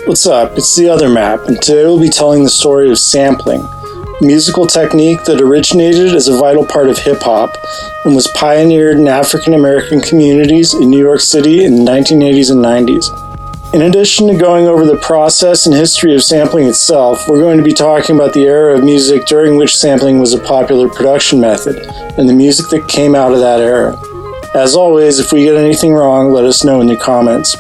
What's up? It's the Other Map, and today we'll be telling the story of sampling, a musical technique that originated as a vital part of hip-hop and was pioneered in African American communities in New York City in the 1980s and 90s. In addition to going over the process and history of sampling itself, we're going to be talking about the era of music during which sampling was a popular production method, and the music that came out of that era. As always, if we get anything wrong, let us know in the comments.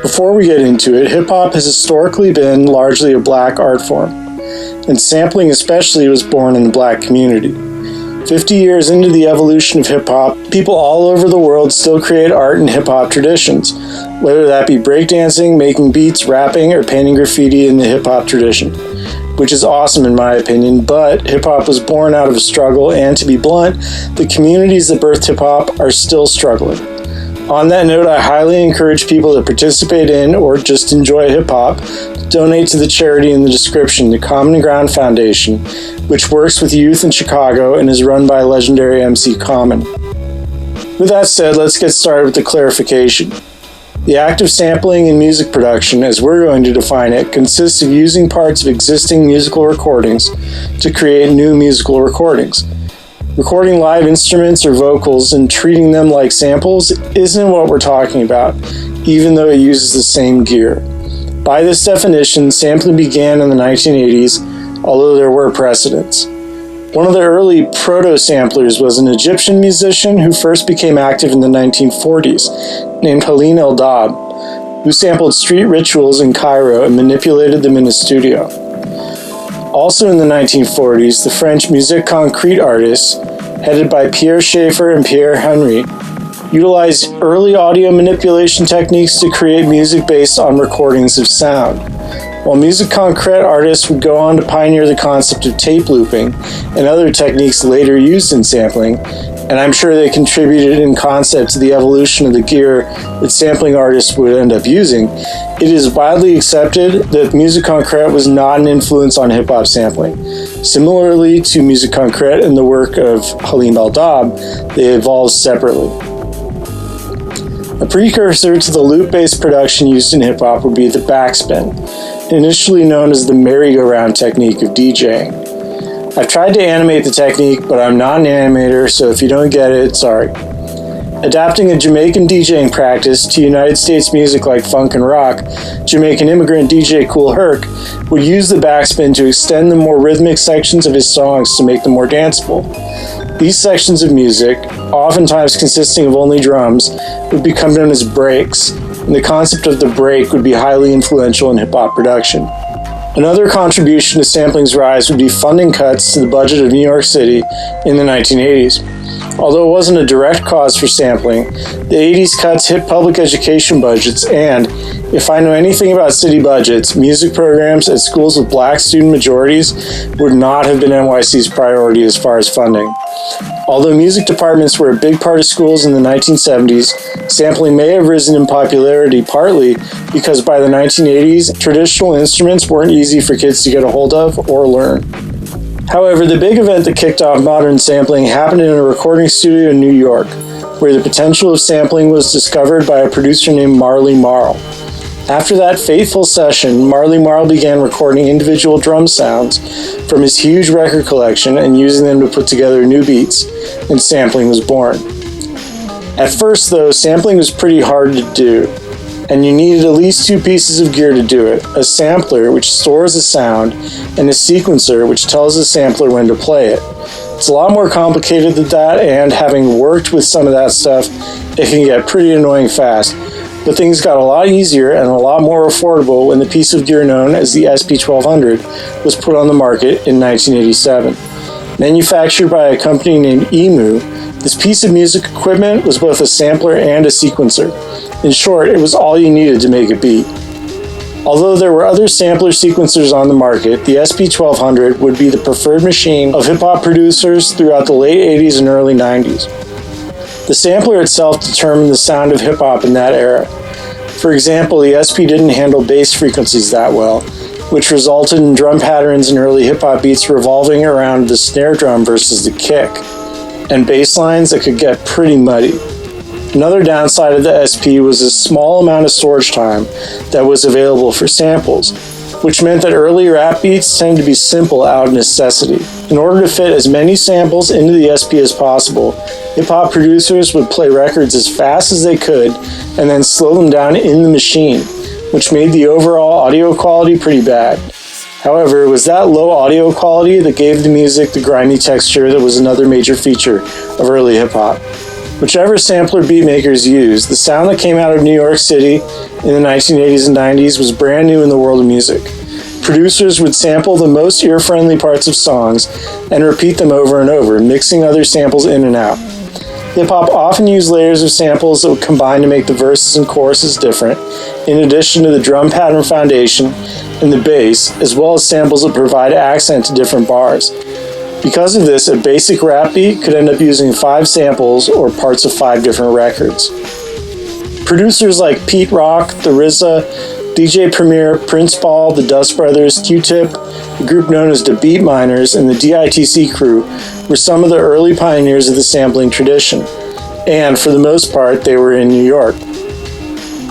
Before we get into it, hip-hop has historically been largely a black art form, and sampling especially was born in the black community. 50 years into the evolution of hip-hop, people all over the world still create art in hip-hop traditions, whether that be breakdancing, making beats, rapping, or painting graffiti in the hip-hop tradition, which is awesome in my opinion, but hip-hop was born out of a struggle, and to be blunt, the communities that birthed hip-hop are still struggling. On that note, I highly encourage people to participate in or just enjoy hip-hop to donate to the charity in the description, the Common Ground Foundation, which works with youth in Chicago and is run by legendary MC Common. With that said, let's get started with the clarification. The act of sampling in music production, as we're going to define it, consists of using parts of existing musical recordings to create new musical recordings. Recording live instruments or vocals and treating them like samples isn't what we're talking about, even though it uses the same gear. By this definition, sampling began in the 1980s, although there were precedents. One of the early proto-samplers was an Egyptian musician who first became active in the 1940s, named Halim El-Dab, who sampled street rituals in Cairo and manipulated them in a studio. Also in the 1940s, the French Musique Concrète artists, headed by Pierre Schaeffer and Pierre Henry, utilized early audio manipulation techniques to create music based on recordings of sound. While Musique Concrète artists would go on to pioneer the concept of tape looping and other techniques later used in sampling, and I'm sure they contributed in concept to the evolution of the gear that sampling artists would end up using, it is widely accepted that Musique Concrète was not an influence on hip-hop sampling. Similarly to Musique Concrète and the work of Halim El-Dab, they evolved separately. A precursor to the loop-based production used in hip-hop would be the backspin, initially known as the merry-go-round technique of DJing. I've tried to animate the technique, but I'm not an animator, so if you don't get it, sorry. Adapting a Jamaican DJing practice to United States music like funk and rock, Jamaican immigrant DJ Kool Herc would use the backspin to extend the more rhythmic sections of his songs to make them more danceable. These sections of music, oftentimes consisting of only drums, would become known as breaks, and the concept of the break would be highly influential in hip-hop production. Another contribution to sampling's rise would be funding cuts to the budget of New York City in the 1980s. Although it wasn't a direct cause for sampling, the 80s cuts hit public education budgets and, if I know anything about city budgets, music programs at schools with black student majorities would not have been NYC's priority as far as funding. Although music departments were a big part of schools in the 1970s, sampling may have risen in popularity partly because by the 1980s, traditional instruments weren't easy for kids to get a hold of or learn. However, the big event that kicked off modern sampling happened in a recording studio in New York, where the potential of sampling was discovered by a producer named Marley Marl. After that fateful session, Marley Marl began recording individual drum sounds from his huge record collection and using them to put together new beats, and sampling was born. At first, though, sampling was pretty hard to do, and you needed at least two pieces of gear to do it: a sampler, which stores the sound, and a sequencer, which tells the sampler when to play it. It's a lot more complicated than that, and having worked with some of that stuff, it can get pretty annoying fast. But things got a lot easier and a lot more affordable when the piece of gear known as the SP1200 was put on the market in 1987. Manufactured by a company named EMU, this piece of music equipment was both a sampler and a sequencer. In short, it was all you needed to make a beat. Although there were other sampler sequencers on the market, the SP1200 would be the preferred machine of hip-hop producers throughout the late 80s and early 90s. The sampler itself determined the sound of hip-hop in that era. For example, the SP didn't handle bass frequencies that well, which resulted in drum patterns in early hip-hop beats revolving around the snare drum versus the kick, and bass lines that could get pretty muddy. Another downside of the SP was a small amount of storage time that was available for samples, which meant that early rap beats tended to be simple out of necessity. In order to fit as many samples into the SP as possible, hip-hop producers would play records as fast as they could and then slow them down in the machine, which made the overall audio quality pretty bad. However, it was that low audio quality that gave the music the grimy texture that was another major feature of early hip-hop. Whichever sampler beatmakers used, the sound that came out of New York City in the 1980s and 90s was brand new in the world of music. Producers would sample the most ear-friendly parts of songs and repeat them over and over, mixing other samples in and out. Hip-hop often used layers of samples that would combine to make the verses and choruses different, in addition to the drum pattern foundation and the bass, as well as samples that provide accent to different bars. Because of this, a basic rap beat could end up using 5 samples or parts of 5 different records. Producers like Pete Rock, The RZA, DJ Premier, Prince Paul, the Dust Brothers, Q-Tip, the group known as the Beat Miners, and the DITC crew were some of the early pioneers of the sampling tradition, and for the most part, they were in New York.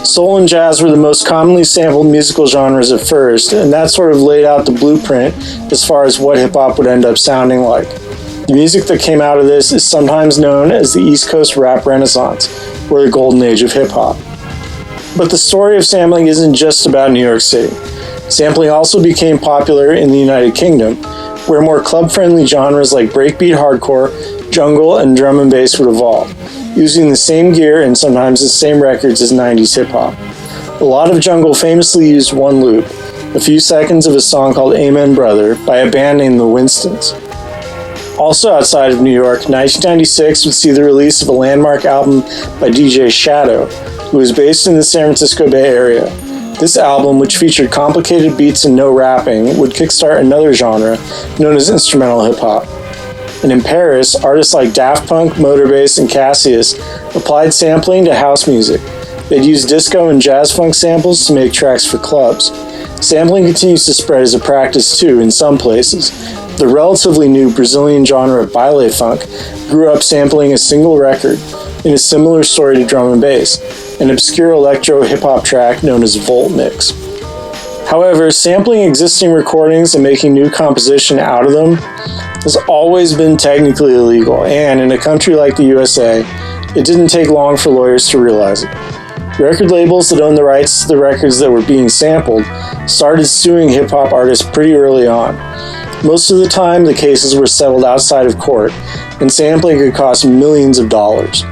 Soul and jazz were the most commonly sampled musical genres at first, and that sort of laid out the blueprint as far as what hip-hop would end up sounding like. The music that came out of this is sometimes known as the East Coast Rap Renaissance, or the Golden Age of hip-hop. But the story of sampling isn't just about New York City. Sampling also became popular in the United Kingdom, where more club-friendly genres like breakbeat hardcore, jungle, and drum and bass would evolve, using the same gear and sometimes the same records as 90s hip-hop. A lot of jungle famously used one loop, a few seconds of a song called Amen Brother by a band named the Winstons. Also outside of New York, 1996 would see the release of a landmark album by DJ Shadow, who was based in the San Francisco Bay Area. This album, which featured complicated beats and no rapping, would kickstart another genre known as instrumental hip-hop. And in Paris, artists like Daft Punk, Motorbass, and Cassius applied sampling to house music. They'd use disco and jazz funk samples to make tracks for clubs. Sampling continues to spread as a practice too in some places. The relatively new Brazilian genre of baile funk grew up sampling a single record in a similar story to drum and bass, an obscure electro hip-hop track known as Volt Mix. However, sampling existing recordings and making new composition out of them has always been technically illegal, and in a country like the USA, it didn't take long for lawyers to realize it. Record labels that owned the rights to the records that were being sampled started suing hip-hop artists pretty early on. Most of the time, the cases were settled outside of court, and sampling could cost millions of dollars.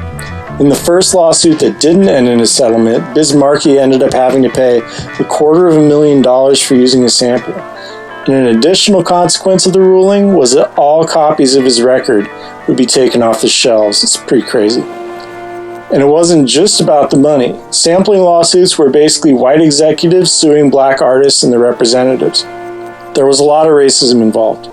In the first lawsuit that didn't end in a settlement, Biz Markie ended up having to pay $250,000 for using a sample. And an additional consequence of the ruling was that all copies of his record would be taken off the shelves. It's pretty crazy. And it wasn't just about the money. Sampling lawsuits were basically white executives suing black artists and their representatives. There was a lot of racism involved.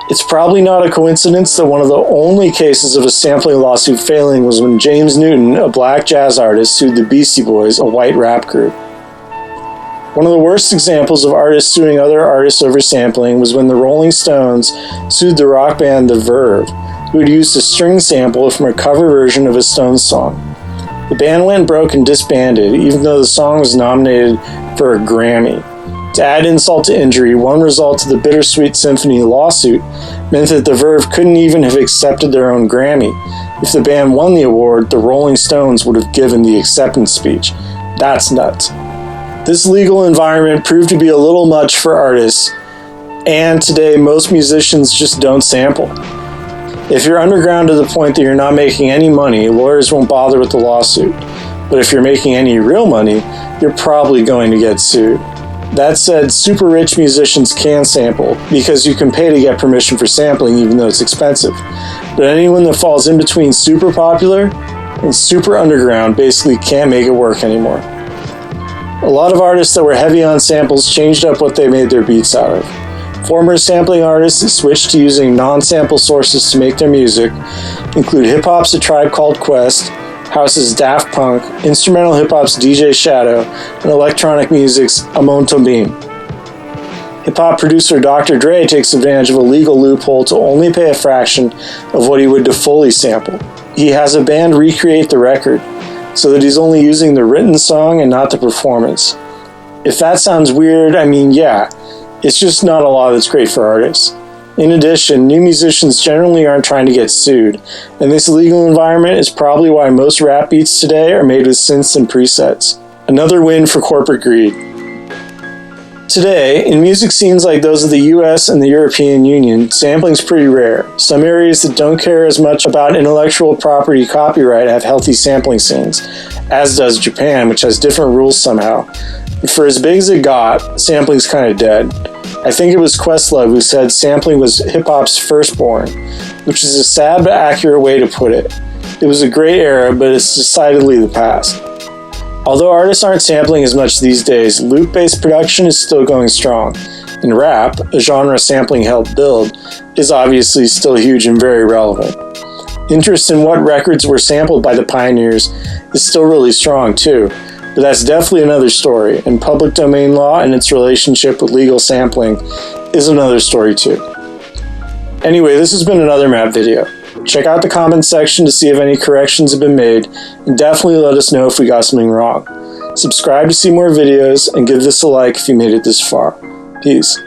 It's probably not a coincidence that one of the only cases of a sampling lawsuit failing was when James Newton, a black jazz artist, sued the Beastie Boys, a white rap group. One of the worst examples of artists suing other artists over sampling was when the Rolling Stones sued the rock band The Verve, who had used a string sample from a cover version of a Stones song. The band went broke and disbanded, even though the song was nominated for a Grammy. To add insult to injury, one result of the Bittersweet Symphony lawsuit meant that The Verve couldn't even have accepted their own Grammy. If the band won the award, the Rolling Stones would have given the acceptance speech. That's nuts. This legal environment proved to be a little much for artists, and today most musicians just don't sample. If you're underground to the point that you're not making any money, lawyers won't bother with the lawsuit. But if you're making any real money, you're probably going to get sued. That said, super rich musicians can sample, because you can pay to get permission for sampling even though it's expensive. But anyone that falls in between super popular and super underground basically can't make it work anymore. A lot of artists that were heavy on samples changed up what they made their beats out of. Former sampling artists that switched to using non-sample sources to make their music include hip-hop's A Tribe Called Quest, house's Daft Punk, instrumental hip-hop's DJ Shadow, and electronic music's Amon Tobin. Hip-hop producer Dr. Dre takes advantage of a legal loophole to only pay a fraction of what he would to fully sample. he has a band recreate the record, so that he's only using the written song and not the performance. If that sounds weird, I mean, yeah, it's just not a law that's great for artists. In addition, new musicians generally aren't trying to get sued, and this legal environment is probably why most rap beats today are made with synths and presets. Another win for corporate greed. Today, in music scenes like those of the US and the European Union, sampling's pretty rare. Some areas that don't care as much about intellectual property copyright have healthy sampling scenes, as does Japan, which has different rules somehow. But for as big as it got, sampling's kinda dead. I think it was Questlove who said sampling was hip-hop's firstborn, which is a sad but accurate way to put it. It was a great era, but it's decidedly the past. Although artists aren't sampling as much these days, loop-based production is still going strong. And rap, a genre sampling helped build, is obviously still huge and very relevant. Interest in what records were sampled by the pioneers is still really strong too, but that's definitely another story, and public domain law and its relationship with legal sampling is another story too. Anyway, this has been another map video. Check out the comments section to see if any corrections have been made, and definitely let us know if we got something wrong. Subscribe to see more videos, and give this a like if you made it this far. Peace.